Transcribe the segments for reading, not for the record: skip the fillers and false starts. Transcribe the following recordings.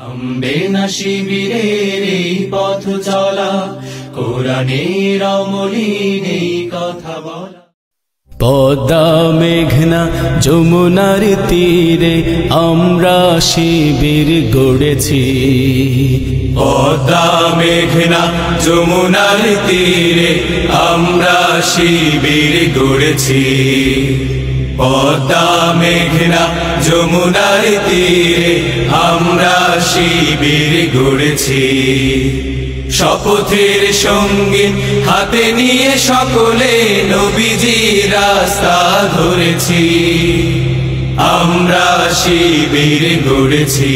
থামবে না শিবিরের এই পথ চলা, কোরআনের অমলিন এই কথা বলা। পদ্মা মেঘনা যমুনার তীরে আমরা শিবির গড়েছি। পদ্মা মেঘনা যমুনার তীরে আমরা শিবির গড়েছি। পদ্মা মেঘনা যমুনার তীরে আমরা শিবির গড়েছি। শপথের সঙ্গে হাতে নিয়ে সকলে নবীজির রাস্তা ধরেছি। আমরা শিবির গড়েছি।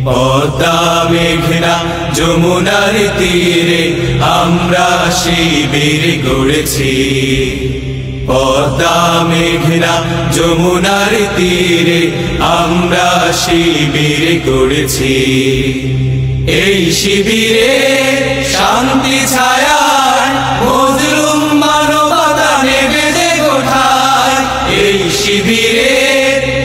পদ্মা মেঘনা যমুনার তীরে আমরা শিবির গড়েছি। পদ্মা মেঘনা যমুনার তীরে আমরা শিবির গড়েছি। এই শিবিরে শান্তি ছায়ায় মজলুম মানবতা নেবে যে কোঠায়। এই শিবিরে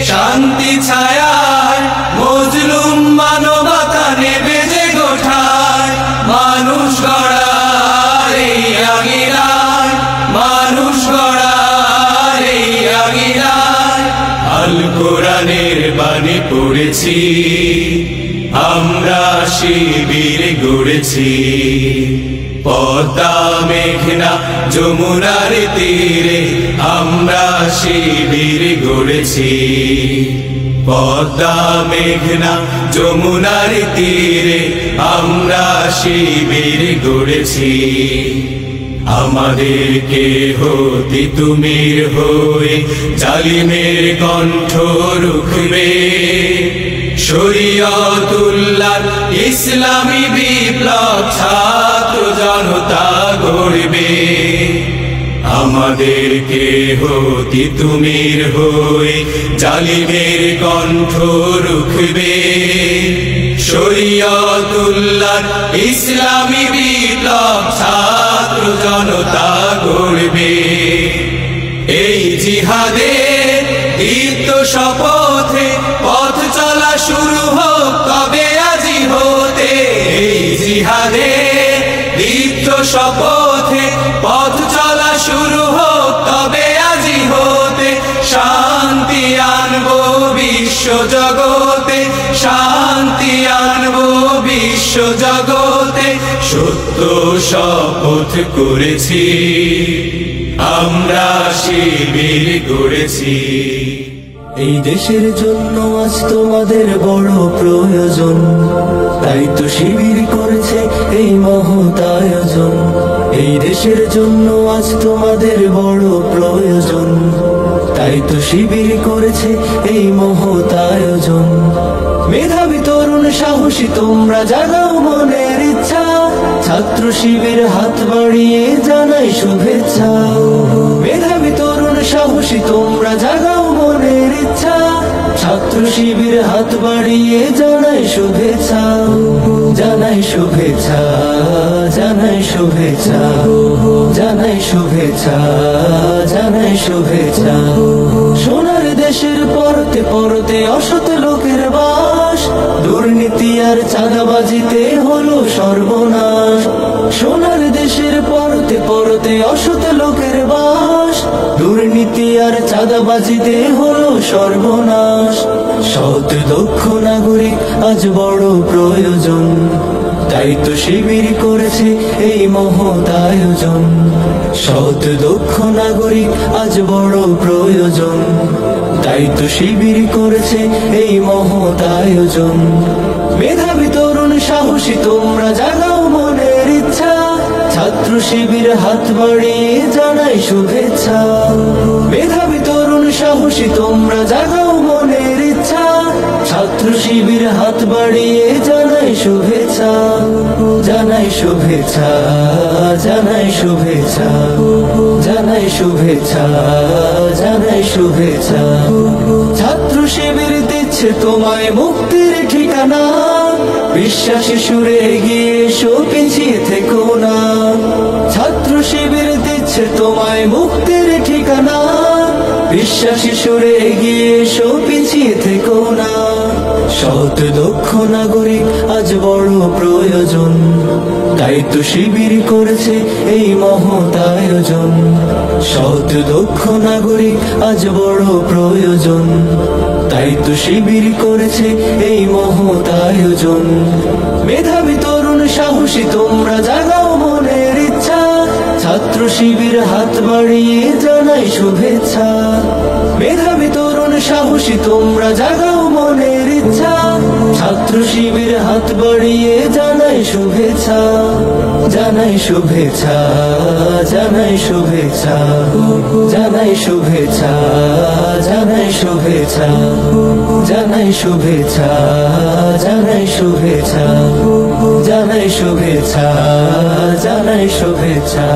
শান্তি ছায়ায় মজলুম মানবতা নেবে যে কোঠায়। মানুষ গড়ার এই আঙিনায়, মানুষ গড়ার এই আঙিনায় আল কোরআনের বাণী পড়েছি। আমরা শিবির গড়েছি। পদ্মা মেঘনা যমুনার তীরে আমরা শিবির গড়েছি। পদ্মা মেঘনা যমুনার তীরে আমরা শিবির গড়েছি। আমাদেরকে হতি তুমির হয়ে জালিমের কণ্ঠ রুখবে। শরীয়তুল্লাহ ইসলামী বিপ্লব ছাত্র জনতা গড়বে। আমাদেরকে হতি তুমির হয়ে জালিমের কণ্ঠ রুখবে। শরীয়তুল্লাহ ইসলামী বিপ্লব ছাত্র জনতা গড়বে। এই জিহাদের দীপ্ত শপথে পথ চলা শুরু হোক কবে আজি হতে। এই জিহাদের দীপ্ত শপথে পথ চলা শুরু হোক কবে আজি হতে। শান্তি আনবো বিশ্ব জগতে, শান্তি আনবো বিশ্ব জগতে। সত্য শপথ করেছি, আমরা শিবির গড়েছি। এই দেশের জন্য আজ তোমাদের বড় প্রয়োজন, তাই তো শিবির করেছে এই মহৎ আয়োজন। এই দেশের জন্য আজ তোমাদের বড় প্রয়োজন, তাই তো শিবির করেছে এই মহৎ আয়োজন। মেধাবী তরুণ সাহসী তোমরা জাগাও মনের ইচ্ছা, ছাত্র শিবির হাত বাড়িয়ে জানাই শুভেচ্ছা। মেধাবী তরুণ সাহসী তোমরা জাগাও মনের ইচ্ছা, ছাত্র শিবির হাত বাড়িয়ে জানাই শুভেচ্ছা। জানাই শুভেচ্ছা, জানাই শুভেচ্ছা, জানাই শুভেচ্ছা, জানাই শুভেচ্ছা। সোনার দেশের পরতে পরতে অসৎ লোকের বাস, দুর্নীতি আর চাঁদাবাজিতে হলো সর্বনাশ। সোনার দেশের পরতে পরতে অসৎ লোকের বাস, দুর্নীতি আর চাঁদাবাজিতে হলো সর্বনাশ। সৎ দক্ষ নাগরিক আজ বড় প্রয়োজন, তাই তো শিবির করেছে এই মহৎ আয়োজন। সৎ দক্ষ নাগরিক আজ বড় প্রয়োজন, তাই তো শিবির করেছে এই মহৎ আয়োজন। মেধাবী তরুণ সাহসী তোমরা জাগাও মনের ইচ্ছা, ছাত্র শিবির হাত বাড়িয়ে জানাই শুভেচ্ছা। মেধাবী তরুণ সাহসী তোমরা জাগাও মনের ইচ্ছা, ছাত্র শিবির হাত বাড়িয়ে জানাই শুভেচ্ছা। জানাই শুভেচ্ছা, জানাই শুভেচ্ছা, জানাই শুভেচ্ছা, জানাই শুভেচ্ছা। ছাত্র শিবির দিচ্ছে তোমায় মুক্তির ঠিকানা, বিশ্বাসী সুরে এগিয়ে এসো পিছিয়ে থেকো না। ছাত্র শিবির দিচ্ছে তোমায় মুক্তির ঠিকানা, বিশ্বাসী সুরে এগিয়ে এসো পিছিয়ে থেকো না। সৎ দক্ষ নাগরিক আজ বড় প্রয়োজন, তাই তো শিবির করেছে এই মহৎ আয়োজন। সৎ দক্ষ নাগরিক আজ বড় প্রয়োজন, তাই তো শিবির করেছে এই মহৎ আয়োজন। মেধাবী তরুণ সাহসী তোমরা জাগাও মনের ইচ্ছা, ছাত্র শিবির হাত বাড়িয়ে জানাই শুভেচ্ছা। মেধাবী তরুণ সাহসী তোমরা জাগাও মনের ইচ্ছা, ছাত্র শিবির হাত বাড়িয়ে জানাই শুভেচ্ছা। জানাই শুভেচ্ছা, জানাই শুভেচ্ছা, জানাই শুভেচ্ছা, জানাই শুভেচ্ছা, জানাই শুভেচ্ছা, জানাই শুভেচ্ছা, জানাই শুভেচ্ছা, জানাই শুভেচ্ছা।